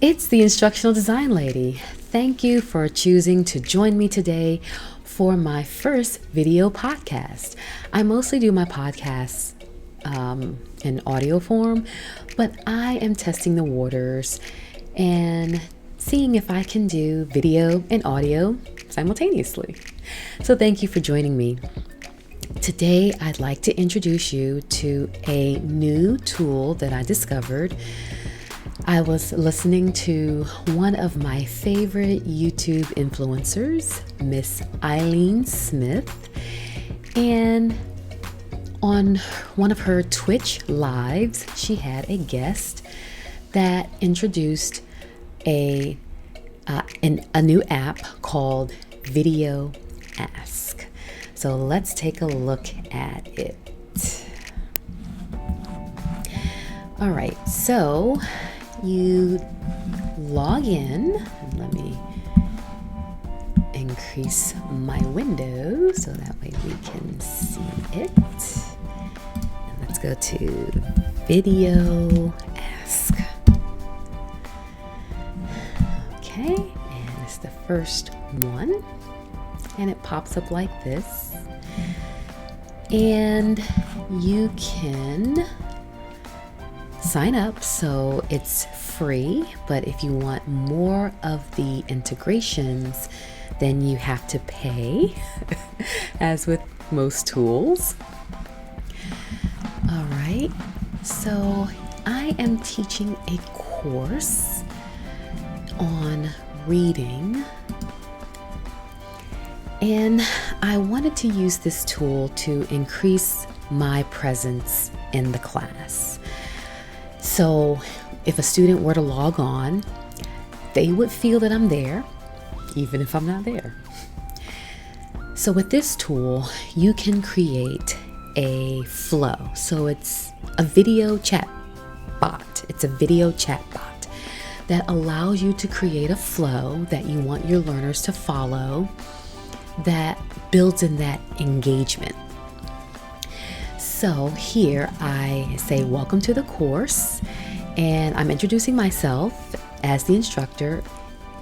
It's the Instructional Design Lady. Thank you for choosing to join me today for my first video podcast. I mostly do my podcasts in audio form, but I am testing the waters and seeing if I can do video and audio simultaneously. So thank you for joining me. Today, I'd like to introduce you to a new tool that I discovered. I was listening to one of my favorite YouTube influencers, Miss Eileen Smith, and on one of her Twitch lives, she had a guest that introduced a new app called Video Ask. So let's take a look at it. All right, so you log in. Let me increase my window so that way we can see it. And let's go to Video Ask. Okay, and it's the first one. And it pops up like this. And you can sign up, so it's free, but if you want more of the integrations, then you have to pay, as with most tools. All right, so I am teaching a course on reading. And I wanted to use this tool to increase my presence in the class. So if a student were to log on, they would feel that I'm there, even if I'm not there. So with this tool, you can create a flow. So it's a video chat bot. It's a video chat bot that allows you to create a flow that you want your learners to follow, that builds in that engagement. So here I say, welcome to the course, and I'm introducing myself as the instructor,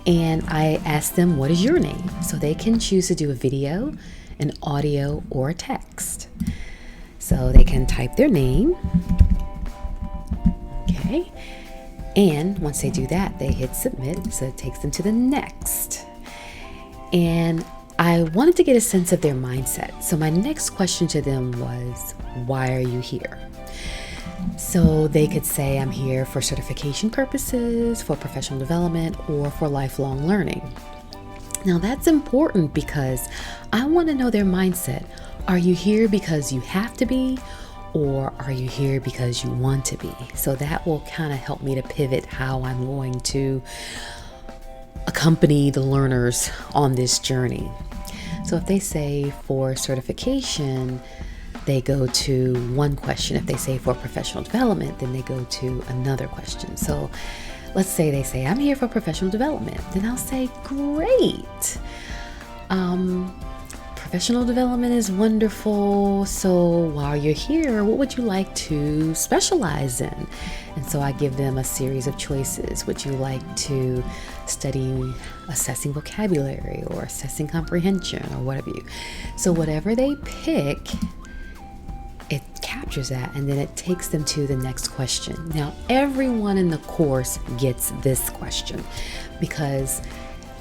and I ask them, what is your name? So they can choose to do a video, an audio, or a text. So they can type their name. Okay. And once they do that, they hit submit. So it takes them to the next. And I wanted to get a sense of their mindset. So my next question to them was, why are you here? So they could say, I'm here for certification purposes, for professional development, or for lifelong learning. Now that's important because I want to know their mindset. Are you here because you have to be, or are you here because you want to be? So that will kind of help me to pivot how I'm going to accompany the learners on this journey. So if they say for certification, they go to one question. If they say for professional development, then they go to another question. So let's say they say, I'm here for professional development. Then I'll say, great. Professional development is wonderful. So while you're here, what would you like to specialize in? And so I give them a series of choices. Would you like to study assessing vocabulary or assessing comprehension or whatever you? So whatever they pick, it captures that, and then it takes them to the next question. Now, everyone in the course gets this question, because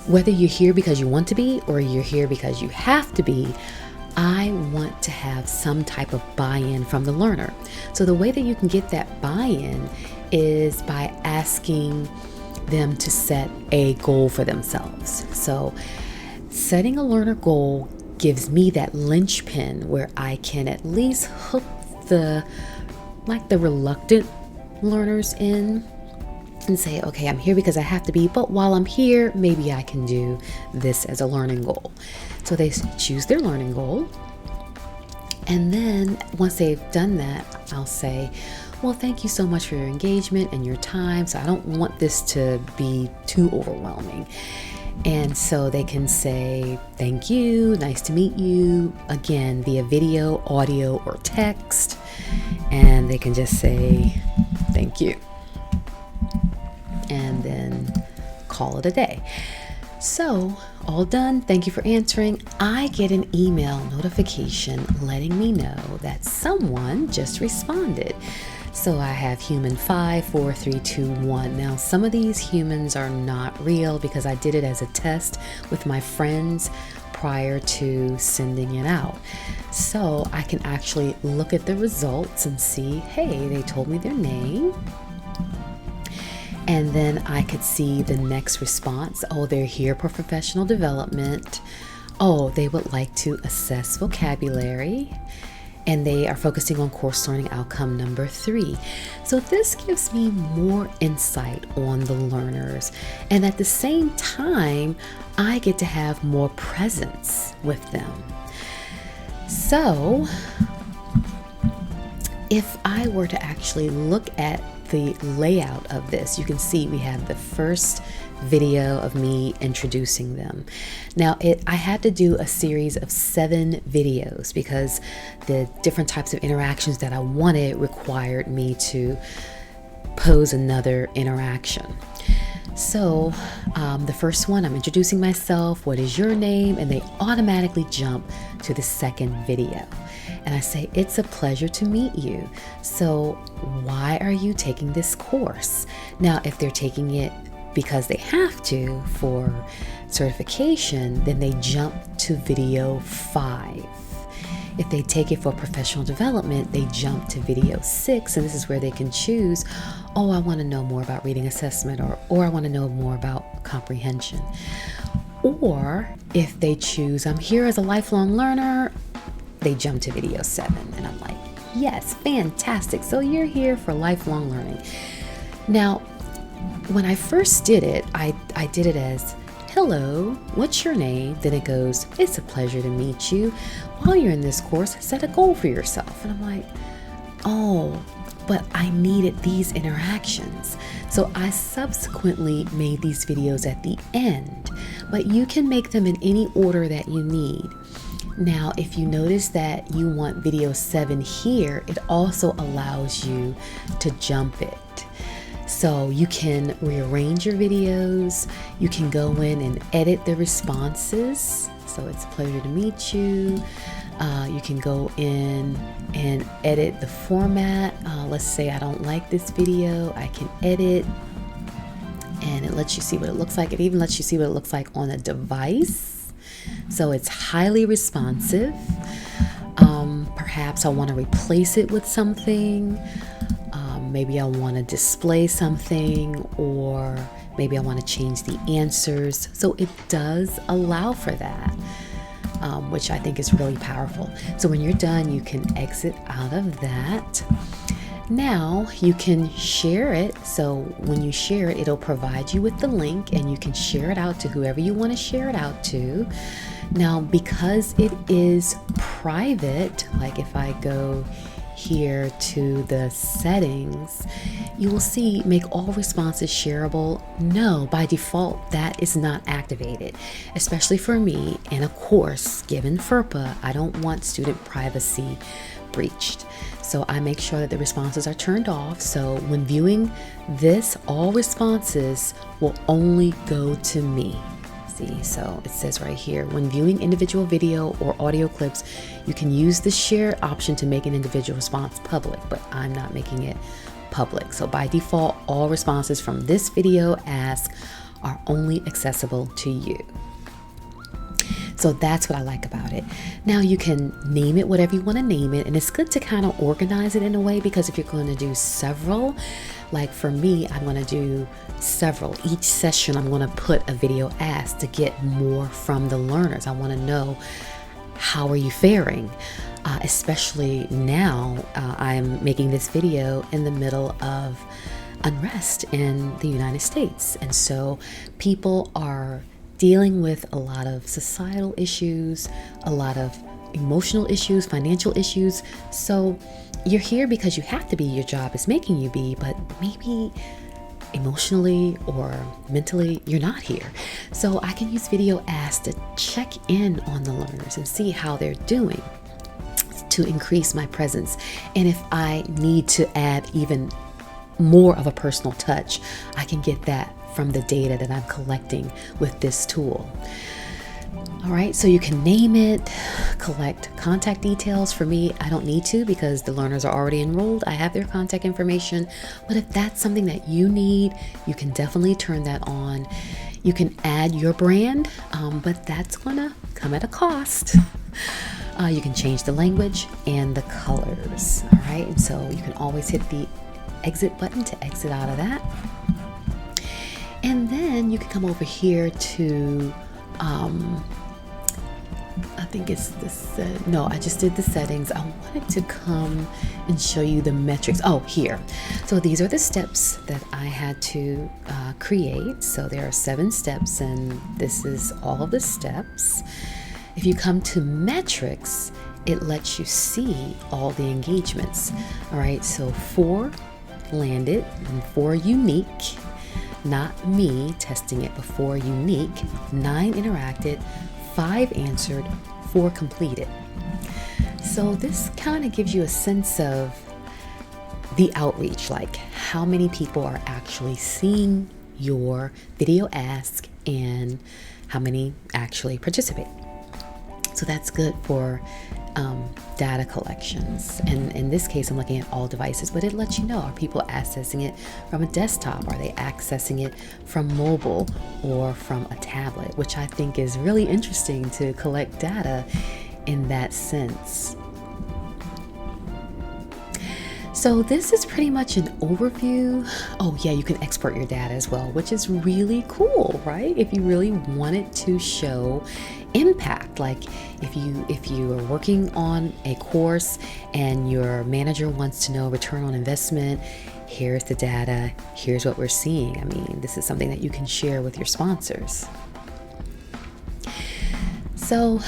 whether you're here because you want to be or you're here because you have to be, I want to have some type of buy-in from the learner. So the way that you can get that buy-in is by asking them to set a goal for themselves. So setting a learner goal gives me that linchpin where I can at least hook the reluctant learners in and say, okay, I'm here because I have to be, but while I'm here, maybe I can do this as a learning goal. So they choose their learning goal. And then once they've done that, I'll say, well, thank you so much for your engagement and your time. So I don't want this to be too overwhelming. And so they can say, thank you, nice to meet you, again, via video, audio, or text. And they can just say, thank you. And then call it a day. So, all done. Thank you for answering. I get an email notification letting me know that someone just responded. So I have human 54321. Now, some of these humans are not real because I did it as a test with my friends prior to sending it out. So I can actually look at the results and see, hey, they told me their name. And then I could see the next response. Oh, they're here for professional development. Oh, they would like to assess vocabulary. And they are focusing on course learning outcome number 3. So this gives me more insight on the learners. And at the same time, I get to have more presence with them. So if I were to actually look at the layout of this, you can see we have the first video of me introducing them. Now I had to do a series of 7 videos because the different types of interactions that I wanted required me to pose another interaction. So the first one, I'm introducing myself, what is your name? And they automatically jump to the second video. And I say, it's a pleasure to meet you. So why are you taking this course? Now, if they're taking it because they have to for certification, then they jump to video 5. If they take it for professional development, they jump to video 6, and this is where they can choose, oh, I want to know more about reading assessment, or I want to know more about comprehension. Or if they choose, I'm here as a lifelong learner, they jump to video 7, and I'm like, yes, fantastic. So you're here for lifelong learning. Now, when I first did it, I did it as, hello, what's your name? Then it goes, it's a pleasure to meet you. While you're in this course, set a goal for yourself. And I'm like, oh, but I needed these interactions. So I subsequently made these videos at the end, but you can make them in any order that you need. Now, if you notice that you want video 7 here, it also allows you to jump it. So you can rearrange your videos, you can go in and edit the responses. So it's a pleasure to meet you. You can go in and edit the format. Let's say I don't like this video, I can edit, and it lets you see what it looks like. It even lets you see what it looks like on a device. So it's highly responsive. Perhaps I want to replace it with something. Maybe I want to display something, or maybe I want to change the answers. So it does allow for that, which I think is really powerful. So when you're done, you can exit out of that. Now you can share it. So when you share it, it'll provide you with the link, and you can share it out to whoever you want to share it out to. Now, because it is private, like if I go here to the settings, you will see make all responses shareable. No, by default that is not activated, especially for me in a course given FERPA. I don't want student privacy breached, so I make sure that the responses are turned off. So when viewing this, all responses will only go to me. See, so it says right here, when viewing individual video or audio clips, you can use the share option to make an individual response public, but I'm not making it public. So by default, all responses from this video ask are only accessible to you. So that's what I like about it. Now you can name it whatever you want to name it, and it's good to kind of organize it in a way, because if you're going to do several, like for me, I'm going to do several. Each session I'm going to put a video ask to get more from the learners. I want to know, how are you faring? Especially now, I'm making this video in the middle of unrest in the United States. And so people are dealing with a lot of societal issues, a lot of emotional issues, financial issues. So you're here because you have to be, your job is making you be, but maybe emotionally or mentally you're not here. So I can use video asks to check in on the learners and see how they're doing, to increase my presence. And if I need to add even more of a personal touch, I can get that from the data that I'm collecting with this tool. All right, so you can name it, collect contact details. For me, I don't need to because the learners are already enrolled. I have their contact information. But if that's something that you need, you can definitely turn that on. You can add your brand, but that's gonna come at a cost. You can change the language and the colors. All right, and so you can always hit the exit button to exit out of that. And then you can come over here to I think it's this, no, I just did the settings. I wanted to come and show you the metrics. Oh, here. So these are the steps that I had to create. So there are 7 steps, and this is all of the steps. If you come to metrics, it lets you see all the engagements. All right, so 4 landed and 4 unique. Not me testing it, but 4 unique. 9 interacted, 5 answered, 4 completed. So this kind of gives you a sense of the outreach, like how many people are actually seeing your video ask and how many actually participate. So that's good for data collections. And in this case, I'm looking at all devices, but it lets you know, are people accessing it from a desktop? Are they accessing it from mobile or from a tablet? Which I think is really interesting to collect data in that sense. So this is pretty much an overview. Oh yeah, you can export your data as well, which is really cool, right? If you really wanted to show impact, like if you are working on a course and your manager wants to know return on investment, here's the data, here's what we're seeing. I mean, this is something that you can share with your sponsors. So,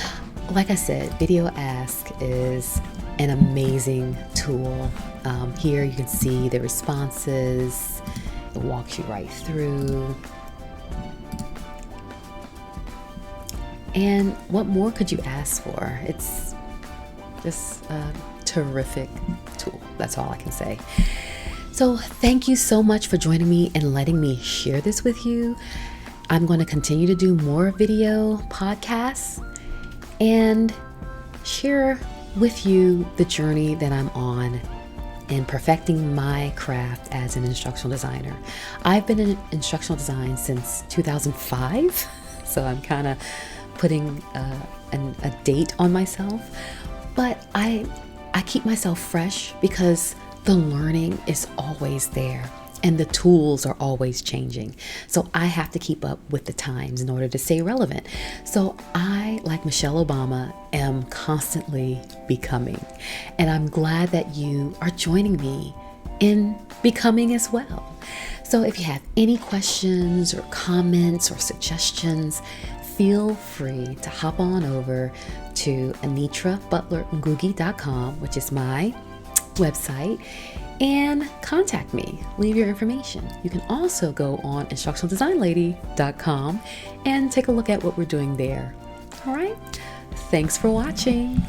like I said, Video Ask is an amazing tool. Here you can see the responses. It walks you right through. And what more could you ask for? It's just a terrific tool. That's all I can say. So thank you so much for joining me and letting me share this with you. I'm going to continue to do more video podcasts and share with you the journey that I'm on in perfecting my craft as an instructional designer. I've been in instructional design since 2005, so I'm kind of putting a date on myself, but I keep myself fresh because the learning is always there and the tools are always changing. So I have to keep up with the times in order to stay relevant. So I, like Michelle Obama, am constantly becoming. And I'm glad that you are joining me in becoming as well. So if you have any questions or comments or suggestions, feel free to hop on over to AnitraButler-Ngugi.com, which is my website, and contact me. Leave your information. You can also go on instructionaldesignlady.com and take a look at what we're doing there. All right. Thanks for watching.